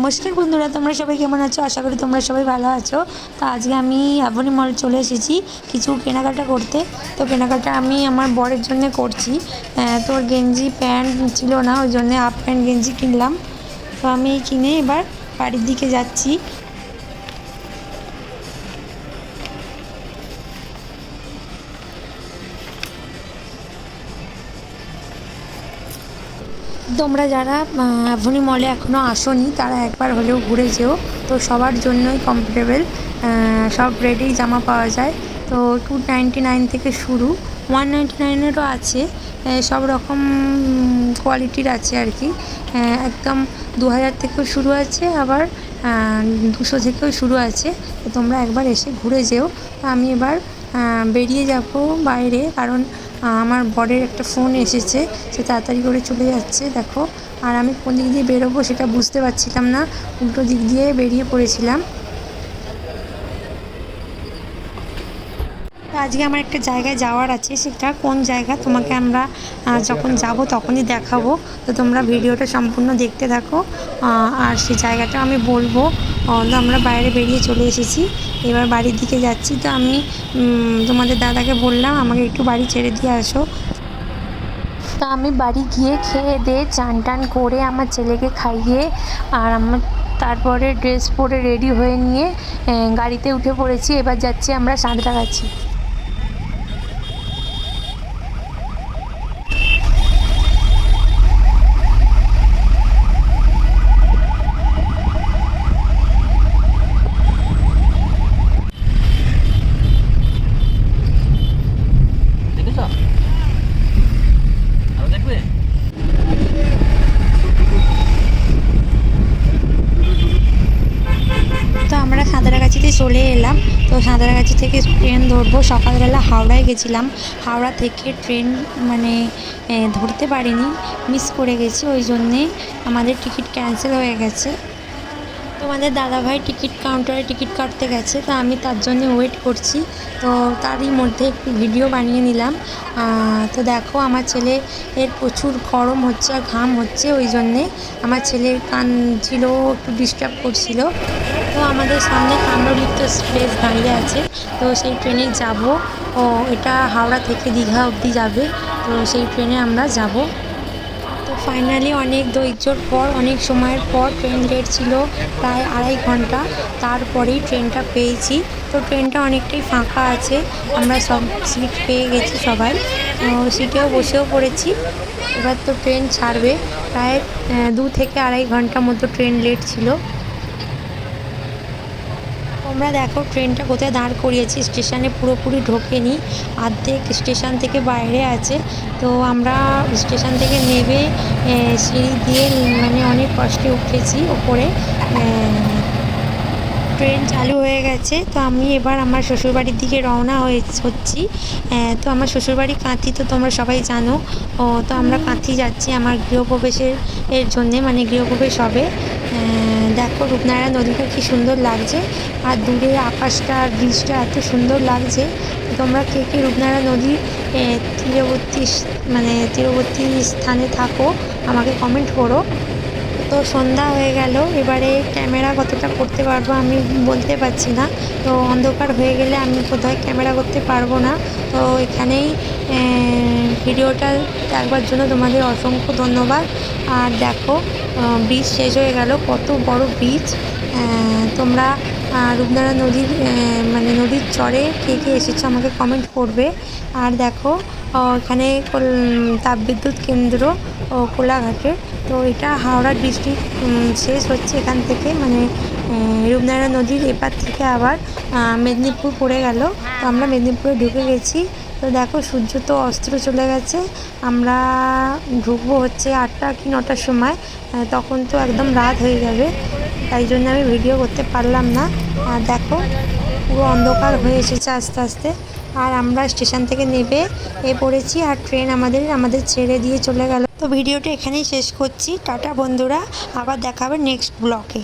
নমস্কার বন্ধুরা, তোমরা সবাই কেমন আছো? আশা করি তোমরা সবাই ভালো আছো। তো আজকে আমি অ্যাভনি মল চলে এসেছি কিছু কেনাকাটা করতে। তো কেনাকাটা আমি আমার বরের জন্য করছি। তোর গেঞ্জি প্যান্ট ছিল না, ওই জন্যে হাফ প্যান্ট গেঞ্জি কিনলাম। তো আমি কিনে এবার বাড়ির দিকে যাচ্ছি। তোমরা যারা অ্যাভনি মলে এখনও আসোনি তারা একবার হলেও ঘুরে যেও। তো সবার জন্যই কমফোর্টেবল সব রেডি জামা পাওয়া যায়। তো 299 থেকে শুরু, 199-এরও আছে। সব রকম কোয়ালিটির আছে আর কি। একদম 2000 থেকেও শুরু আছে, আবার 200 থেকেও শুরু আছে। তো তোমরা একবার এসে ঘুরে যেও। আমি এবার বেরিয়ে যাব বাইরে, কারণ আমার বরের একটা ফোন এসেছে, সে তাড়াতাড়ি করে চলে যাচ্ছে দেখো। আর আমি কোন দিক দিয়ে বেরোবো সেটা বুঝতে পারছিলাম না, উল্টো দিক দিয়ে বেরিয়ে পড়েছিলাম। তো আজকে আমার একটা জায়গায় যাওয়ার আছে, সেটা কোন জায়গা তোমাকে আমরা যখন যাব তখনই দেখাবো। তো তোমরা ভিডিওটা সম্পূর্ণ দেখতে থাকো। আর সেই জায়গাটা আমি বলবো। তো আমরা বাইরে বেরিয়ে চলে এসেছি, এবার বাড়ির দিকে যাচ্ছি। তো আমি তোমাদের দাদাকে বললাম আমাকে একটু বাড়ি ছেড়ে দিয়ে আসো। তা আমি বাড়ি গিয়ে খেয়ে দিয়ে চান টান করে আমার ছেলেকে খাইয়ে আর আমার তারপরে ড্রেস পরে রেডি হয়ে নিয়ে গাড়িতে উঠে পড়েছি। এবার যাচ্ছি আমরা সাঁতরাগাছি। তো আমরা সাঁতরাগাছিতে চলে এলাম। তো সাঁতরাগাছি থেকে ট্রেন ধরবো। সকালবেলা হাওড়ায় গেছিলাম, হাওড়া থেকে ট্রেন মানে ধরতে পারিনি, মিস করে গেছি, ওই জন্যে আমাদের টিকিট ক্যান্সেল হয়ে গেছে। তোমাদের দাদাভাই টিকিট কাউন্টারে টিকিট কাটতে গেছে, তো আমি তার জন্য ওয়েট করছি। তো তারই মধ্যে একটু ভিডিও বানিয়ে নিলাম। তো দেখো আমার ছেলে এর প্রচুর গরম হচ্ছে আর ঘাম হচ্ছে, ওই জন্যে আমার ছেলের কান ছিল একটু ডিস্টার্ব করছিল। তো আমাদের সামনে কামরূপ এক্সপ্রেস দাঁড়িয়ে আছে, তো সেই ট্রেনে যাব। ও এটা হাওড়া থেকে দীঘা অবধি যাবে, তো সেই ট্রেনে আমরা যাব। তো ফাইনালি অনেক ধৈর্যর পর, অনেক সময়ের পর, ট্রেন লেট ছিল প্রায় 2.5 ঘন্টা, তারপরেই ট্রেনটা পেয়েছি। তো ট্রেনটা অনেকটাই ফাঁকা আছে, আমরা সব সিট পেয়ে গেছি সবাই, সিটেও বসেও পড়েছি। এবার তো ট্রেন ছাড়বে, প্রায় 2 থেকে 2.5 ঘন্টা মতো ট্রেন লেট ছিল। তোমরা দেখো ট্রেনটা কোথায় দাঁড় করিয়েছি, স্টেশনে পুরোপুরি ঢোকেনি, অর্ধেক স্টেশন থেকে বাইরে আছে। তো আমরা স্টেশন থেকে নেমে সিঁড়ি দিয়ে মানে অনেক কষ্টে উঠেছি ওপরে। ট্রেন চালু হয়ে গেছে। তো আমি এবার আমার শ্বশুরবাড়ির দিকে রওনা হচ্ছি। তো আমার শ্বশুরবাড়ি কাঁথি, তো তোমরা সবাই জানো। তো আমরা কাঁথি যাচ্ছি আমার গৃহপ্রবেশের জন্যে, মানে গৃহপ্রবেশ হবে। দেখো রূপনারায়ণ নদীটা কী সুন্দর লাগছে, আর দূরে আকাশটা আর ব্রিজটা এত সুন্দর লাগছে। তো তোমরা কে কে রূপনারায়ণ নদীর তীরবর্তী স্থানে থাকো আমাকে কমেন্ট করো। তো সন্ধ্যা হয়ে গেল, এবারে ক্যামেরা কতটা করতে পারবো আমি বলতে পারছি না। তো অন্ধকার হয়ে গেলে আমি কোথায় ক্যামেরা করতে পারবো না। তো এখানেই ভিডিওটা দেখবার জন্য তোমাদের অসংখ্য ধন্যবাদ। আর দেখো ব্রিজ শেষ হয়ে গেল, কত বড় ব্রিজ। তোমরা রূপনারায়ণ নদীর নদীর চরে কে কে এসেছো আমাকে কমেন্ট করবে। আর দেখো এখানে তাপবিদ্যুৎ কেন্দ্র কোলাঘাটের। তো এটা হাওড়া ডিস্ট্রিক্ট শেষ হচ্ছে এখান থেকে, রূপনারায়ণ নদীর এপার থেকে আবার মেদিনীপুর পড়ে গেল। তো আমরা মেদিনীপুরে ঢুকে গেছি। তো দেখো সূর্য তো অস্ত চলে গেছে, আমরা ঢুকবো হচ্ছে 8টা কি 9টার সময়, তখন তো একদম রাত হয়ে যাবে, তাই জন্য আমি ভিডিও করতে পারলাম না। আর দেখো পুরো অন্ধকার হয়ে এসেছে আস্তে আস্তে। আর আমরা স্টেশন থেকে নেমে পড়েছি, আর ট্রেন আমাদের ছেড়ে দিয়ে চলে গেল। তো ভিডিওটা এখানেই শেষ করছি, টাটা বন্ধুরা, আবার দেখা হবে নেক্সট ব্লগে।